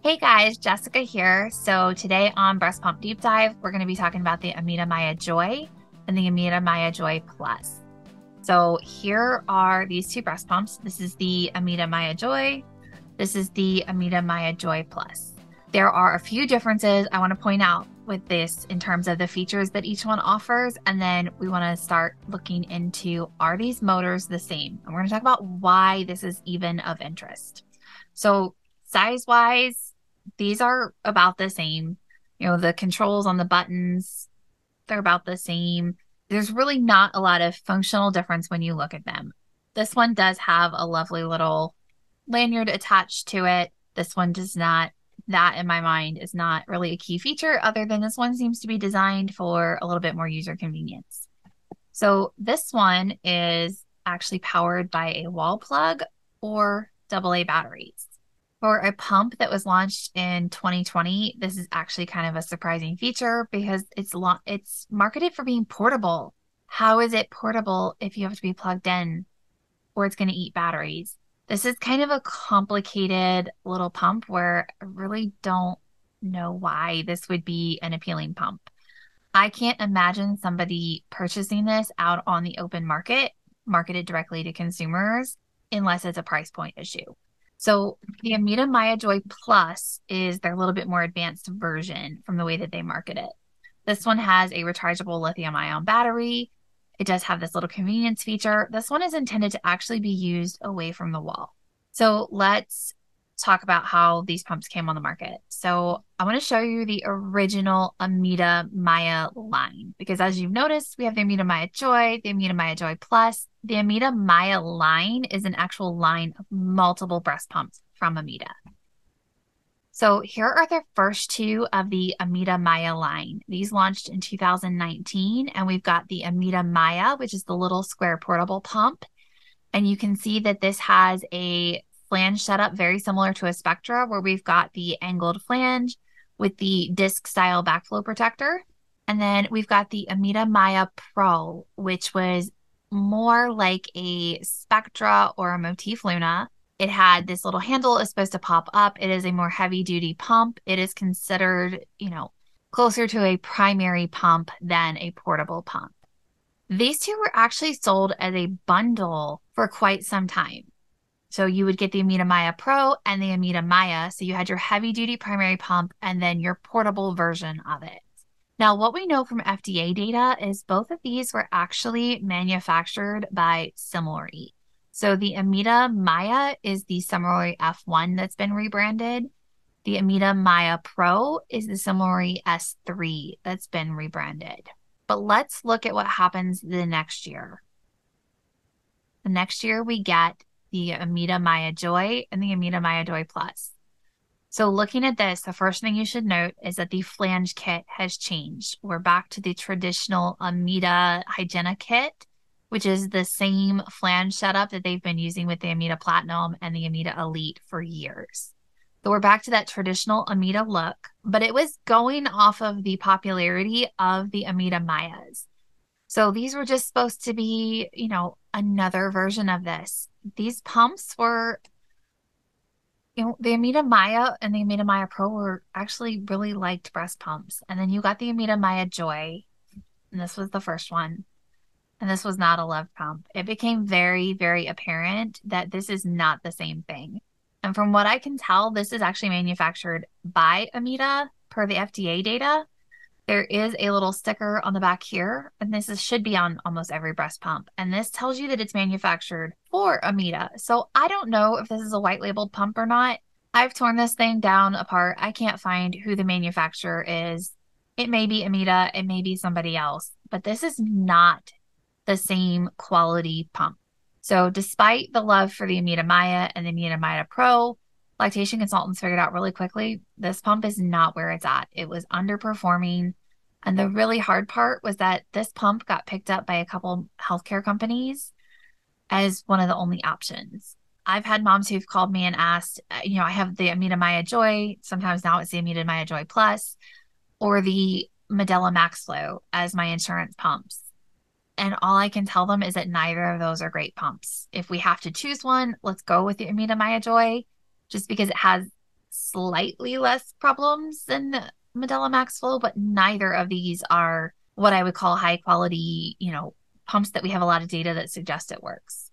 Hey guys, Jessica here. So today on Breast Pump Deep Dive, we're going to be talking about the Ameda Mya Joy and the Ameda Mya Joy Plus. So here are these two breast pumps. This is the Ameda Mya Joy. This is the Ameda Mya Joy Plus. There are a few differences I want to point out with this in terms of the features that each one offers. And then we want to start looking into, are these motors the same? And we're going to talk about why this is even of interest. So size-wise, these are about the same. You know, the controls on the buttons, they're about the same. There's really not a lot of functional difference when you look at them. This one does have a lovely little lanyard attached to it. This one does not. That, in my mind, is not really a key feature, other than this one seems to be designed for a little bit more user convenience. So this one is actually powered by a wall plug or AA batteries. For a pump that was launched in 2020, this is actually kind of a surprising feature because it's marketed for being portable. How is it portable if you have to be plugged in or it's going to eat batteries? This is kind of a complicated little pump where I really don't know why this would be an appealing pump. I can't imagine somebody purchasing this out on the open market, marketed directly to consumers, unless it's a price point issue. So the Ameda Mya Joy Plus is their little bit more advanced version from the way that they market it. This one has a rechargeable lithium-ion battery. It does have this little convenience feature. This one is intended to actually be used away from the wall. So let's talk about how these pumps came on the market. So I want to show you the original Ameda Mya line, because as you've noticed, we have the Ameda Mya Joy, the Ameda Mya Joy Plus. The Ameda Mya line is an actual line of multiple breast pumps from Ameda. So here are the first two of the Ameda Mya line. These launched in 2019, and we've got the Ameda Mya, which is the little square portable pump. And you can see that this has a flange setup very similar to a Spectra, where we've got the angled flange with the disc style backflow protector. And then we've got the Ameda Mya Pro, which was more like a Spectra or a Motif Luna. It had this little handle is supposed to pop up. It is a more heavy duty pump. It is considered, closer to a primary pump than a portable pump. These two were actually sold as a bundle for quite some time. So you would get the Ameda Mya Pro and the Ameda Mya. So you had your heavy duty primary pump and then your portable version of it. Now, what we know from FDA data is both of these were actually manufactured by Similory. So the Ameda Mya is the Similory F1 that's been rebranded. The Ameda Mya Pro is the Similory S3 that's been rebranded. But let's look at what happens the next year. The next year we get the Ameda Mya Joy and the Ameda Mya Joy Plus. So looking at this, the first thing you should note is that the flange kit has changed. We're back to the traditional Ameda Hygiena kit, which is the same flange setup that they've been using with the Ameda Platinum and the Ameda Elite for years. So we're back to that traditional Ameda look, but it was going off of the popularity of the Ameda Myas. So these were just supposed to be, another version of this. These pumps were, the Ameda Mya and the Ameda Mya Pro were actually really liked breast pumps. And then you got the Ameda Mya Joy, and this was the first one. And this was not a love pump. It became very, very apparent that this is not the same thing. And from what I can tell, this is actually manufactured by Ameda per the FDA data. There is a little sticker on the back here, and should be on almost every breast pump. And this tells you that it's manufactured for Ameda. So I don't know if this is a white labeled pump or not. I've torn this thing down apart. I can't find who the manufacturer is. It may be Ameda, it may be somebody else, but this is not the same quality pump. So despite the love for the Ameda Mya and the Ameda Mya Pro, lactation consultants figured out really quickly, this pump is not where it's at. It was underperforming. And the really hard part was that this pump got picked up by a couple healthcare companies as one of the only options. I've had moms who've called me and asked, I have the Ameda Mya Joy. Sometimes now it's the Ameda Mya Joy Plus or the Medela Max Flow as my insurance pumps. And all I can tell them is that neither of those are great pumps. If we have to choose one, let's go with the Ameda Mya Joy, just because it has slightly less problems than Medela Max Flow, but neither of these are what I would call high quality, pumps that we have a lot of data that suggest it works.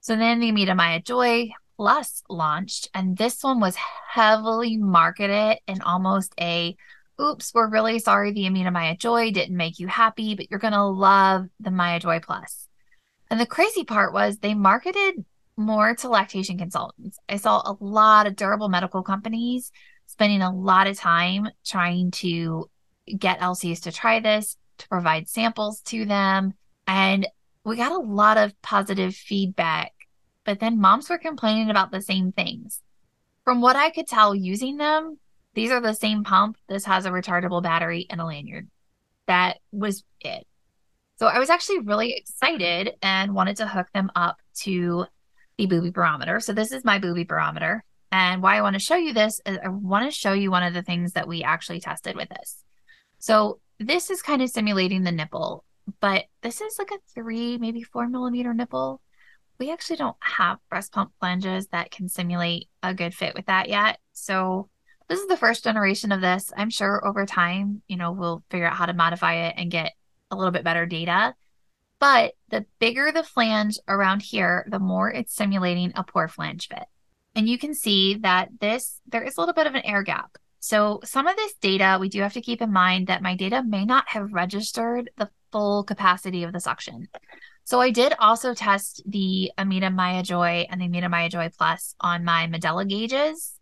So then the Ameda Mya Joy PLUS launched, and this one was heavily marketed in almost a, oops, we're really sorry the Ameda Mya Joy didn't make you happy, but you're going to love the Mya Joy PLUS. And the crazy part was they marketed more to lactation consultants. I saw a lot of durable medical companies spending a lot of time trying to get LCs to try this, to provide samples to them. And we got a lot of positive feedback, but then moms were complaining about the same things. From what I could tell using them, these are the same pump. This has a rechargeable battery and a lanyard. That was it. So I was actually really excited and wanted to hook them up to the booby barometer. So this is my booby barometer. And why I want to show you this is I want to show you one of the things that we actually tested with this. So this is kind of simulating the nipple, but this is like a 3, maybe 4 millimeter nipple. We actually don't have breast pump flanges that can simulate a good fit with that yet. So this is the first generation of this. I'm sure over time, we'll figure out how to modify it and get a little bit better data. But the bigger the flange around here, the more it's simulating a poor flange fit. And you can see that there is a little bit of an air gap. So some of this data, we do have to keep in mind that my data may not have registered the full capacity of the suction. So I did also test the Ameda Mya Joy and the Ameda Mya Joy PLUS on my Medela gauges.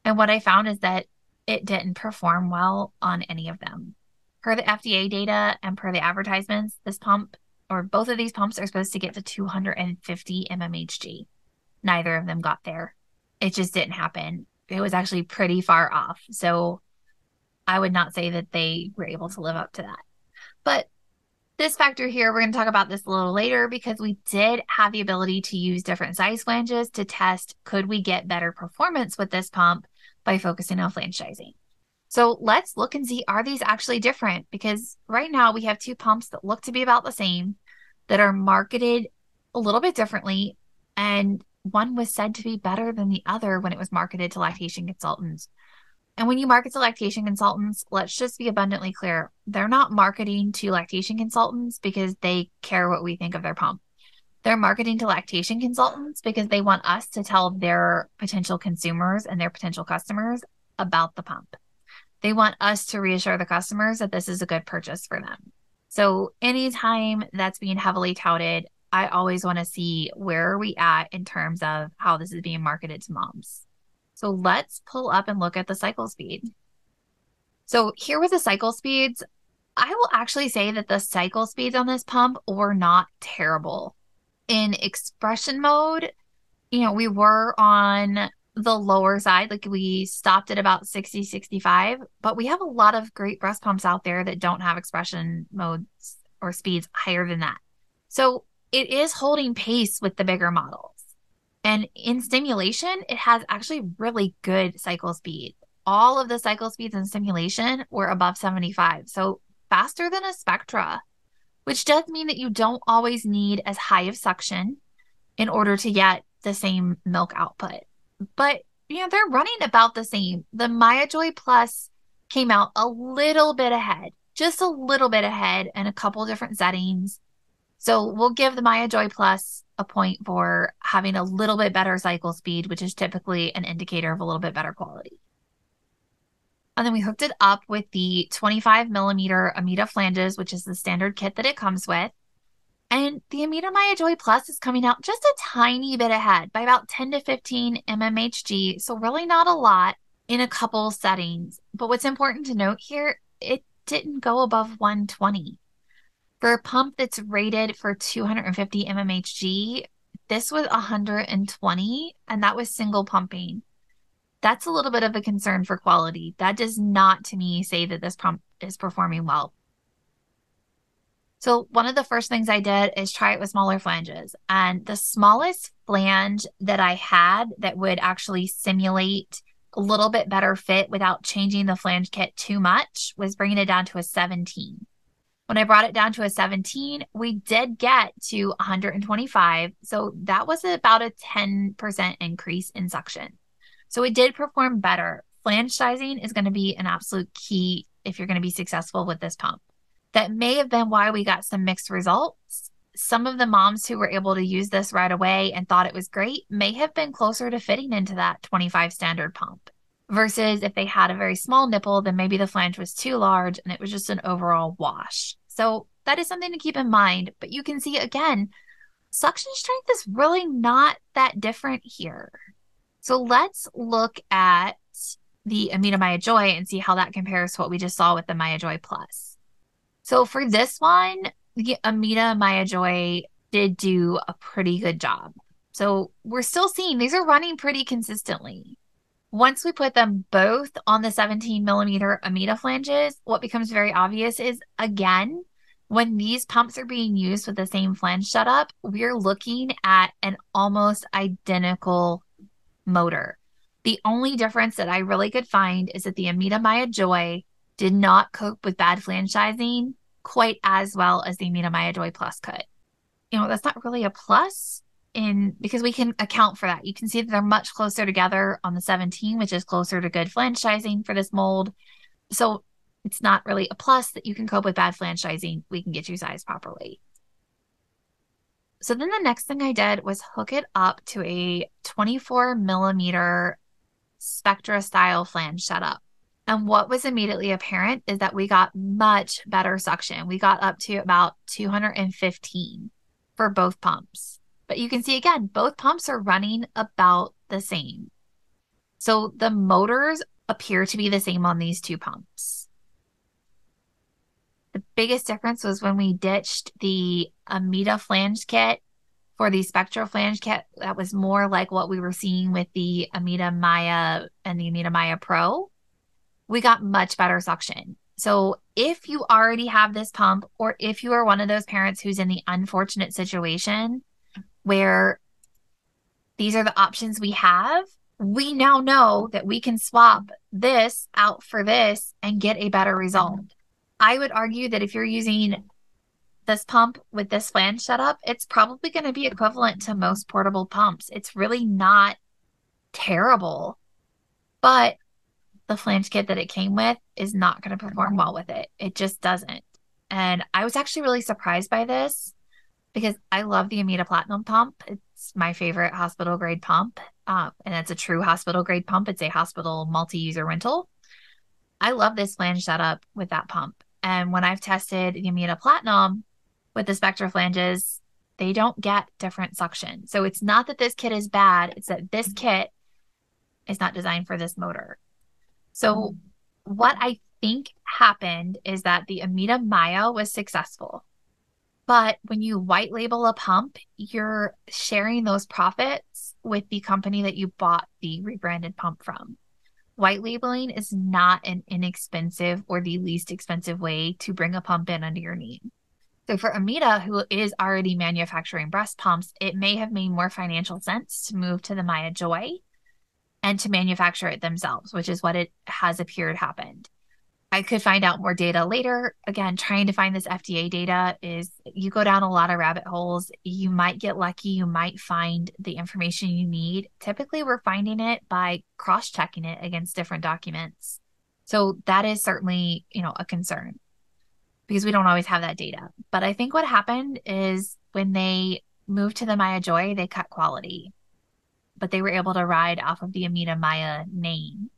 And what I found is that it didn't perform well on any of them. Per the FDA data and per the advertisements, this pump, or both of these pumps, are supposed to get to 250 mmHg. Neither of them got there. It just didn't happen. It was actually pretty far off. So I would not say that they were able to live up to that. But this factor here, we're going to talk about this a little later because we did have the ability to use different size flanges to test, could we get better performance with this pump by focusing on flange sizing. So let's look and see, are these actually different? Because right now we have two pumps that look to be about the same, that are marketed a little bit differently. And one was said to be better than the other when it was marketed to lactation consultants. And when you market to lactation consultants, let's just be abundantly clear. They're not marketing to lactation consultants because they care what we think of their pump. They're marketing to lactation consultants because they want us to tell their potential consumers and their potential customers about the pump. They want us to reassure the customers that this is a good purchase for them. So anytime that's being heavily touted, I always want to see where are we at in terms of how this is being marketed to moms. So let's pull up and look at the cycle speed. So here with the cycle speeds, I will actually say that the cycle speeds on this pump were not terrible. In expression mode, we were on the lower side, like we stopped at about 60, 65, but we have a lot of great breast pumps out there that don't have expression modes or speeds higher than that. So it is holding pace with the bigger models. And in stimulation, it has actually really good cycle speed. All of the cycle speeds in stimulation were above 75. So faster than a Spectra, which does mean that you don't always need as high of suction in order to get the same milk output. But, they're running about the same. The Mya Joy PLUS came out a little bit ahead, just a little bit ahead in a couple different settings. So we'll give the Mya Joy PLUS a point for having a little bit better cycle speed, which is typically an indicator of a little bit better quality. And then we hooked it up with the 25 millimeter Ameda flanges, which is the standard kit that it comes with. And the Ameda Mya Joy PLUS is coming out just a tiny bit ahead by about 10 to 15 mmHg. So really not a lot in a couple settings. But what's important to note here, it didn't go above 120. For a pump that's rated for 250 mmHg, this was 120, and that was single pumping. That's a little bit of a concern for quality. That does not, to me, say that this pump is performing well. So one of the first things I did is try it with smaller flanges. And the smallest flange that I had that would actually simulate a little bit better fit without changing the flange kit too much was bringing it down to a 17. When I brought it down to a 17, we did get to 125. So that was about a 10% increase in suction. So it did perform better. flange sizing is going to be an absolute key if you're going to be successful with this pump. That may have been why we got some mixed results. Some of the moms who were able to use this right away and thought it was great may have been closer to fitting into that 25 standard pump. Versus if they had a very small nipple, then maybe the flange was too large and it was just an overall wash. So that is something to keep in mind. But you can see, again, suction strength is really not that different here. So let's look at the Ameda Mya Joy and see how that compares to what we just saw with the Mya Joy Plus. So for this one, the Ameda Mya Joy did do a pretty good job. So we're still seeing these are running pretty consistently. Once we put them both on the 17 millimeter Ameda flanges, what becomes very obvious is, again, when these pumps are being used with the same flange setup, we're looking at an almost identical motor. The only difference that I really could find is that the Ameda Mya Joy did not cope with bad flange sizing quite as well as the Ameda Mya Joy Plus could. You know, that's not really a plus because we can account for that. You can see that they're much closer together on the 17, which is closer to good flange sizing for this mold. So it's not really a plus that you can cope with bad flange sizing. We can get you sized properly. So then the next thing I did was hook it up to a 24 millimeter Spectra style flange setup. And what was immediately apparent is that we got much better suction. We got up to about 215 for both pumps. But you can see, again, both pumps are running about the same. So the motors appear to be the same on these two pumps. The biggest difference was when we ditched the Ameda flange kit for the Spectra flange kit. That was more like what we were seeing with the Ameda Mya and the Ameda Mya Pro. We got much better suction. So if you already have this pump, or if you are one of those parents who's in the unfortunate situation where these are the options we have, we now know that we can swap this out for this and get a better result. I would argue that if you're using this pump with this flange setup, it's probably going to be equivalent to most portable pumps. It's really not terrible, but the flange kit that it came with is not going to perform well with it. It just doesn't. And I was actually really surprised by this because I love the Ameda Platinum pump. It's my favorite hospital grade pump. And it's a true hospital grade pump. It's a hospital multi-user rental. I love this flange setup with that pump. And when I've tested the Ameda Platinum with the Spectra flanges, they don't get different suction. So it's not that this kit is bad. It's that this kit is not designed for this motor. So what I think happened is that the Ameda Mya was successful. But when you white label a pump, you're sharing those profits with the company that you bought the rebranded pump from. White labeling is not an inexpensive or the least expensive way to bring a pump in under your name. So for Ameda, who is already manufacturing breast pumps, it may have made more financial sense to move to the Mya Joy and to manufacture it themselves, which is what it has appeared happened. I could find out more data later. Again, trying to find this FDA data is you go down a lot of rabbit holes. You might get lucky. You might find the information you need. Typically, we're finding it by cross-checking it against different documents. So that is certainly, a concern because we don't always have that data. But I think what happened is when they moved to the Mya Joy, they cut quality, but they were able to ride off of the Ameda Mya name.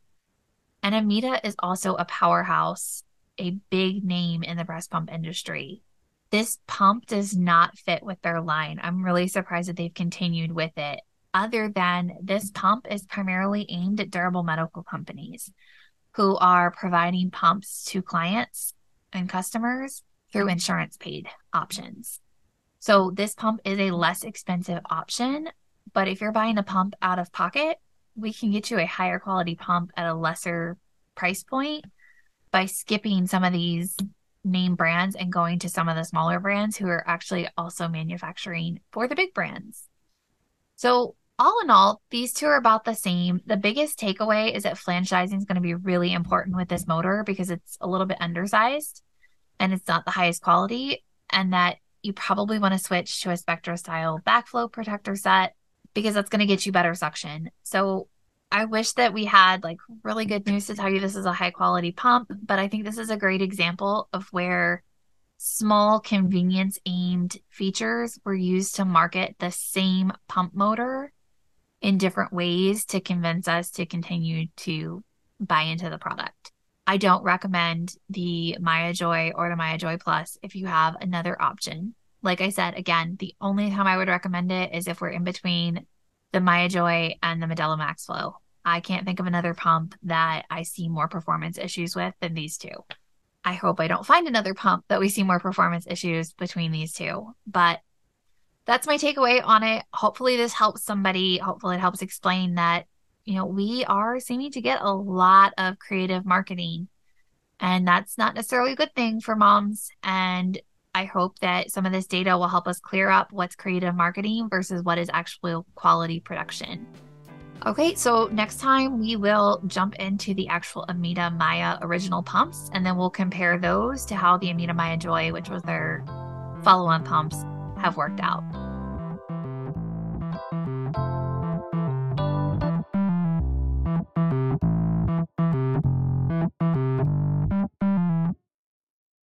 And Ameda is also a powerhouse, a big name in the breast pump industry. This pump does not fit with their line. I'm really surprised that they've continued with it. Other than this pump is primarily aimed at durable medical companies who are providing pumps to clients and customers through insurance paid options. So this pump is a less expensive option, but if you're buying a pump out of pocket, we can get you a higher quality pump at a lesser price point by skipping some of these name brands and going to some of the smaller brands who are actually also manufacturing for the big brands. So all in all, these two are about the same. The biggest takeaway is that flange sizing is going to be really important with this motor because it's a little bit undersized and it's not the highest quality, and that you probably want to switch to a Spectra style backflow protector set because that's going to get you better suction. So I wish that we had like really good news to tell you this is a high quality pump, but I think this is a great example of where small convenience aimed features were used to market the same pump motor in different ways to convince us to continue to buy into the product. I don't recommend the Mya Joy or the Mya Joy Plus if you have another option. Like I said, again, the only time I would recommend it is if we're in between the Mya Joy and the Medela Max Flow. I can't think of another pump that I see more performance issues with than these two. I hope I don't find another pump that we see more performance issues between these two, but that's my takeaway on it. Hopefully this helps somebody. Hopefully it helps explain that, we are seeming to get a lot of creative marketing, and that's not necessarily a good thing for moms. And I hope that some of this data will help us clear up what's creative marketing versus what is actual quality production. Okay, so next time we will jump into the actual Ameda Mya original pumps, and then we'll compare those to how the Ameda Mya Joy, which was their follow-on pumps, have worked out.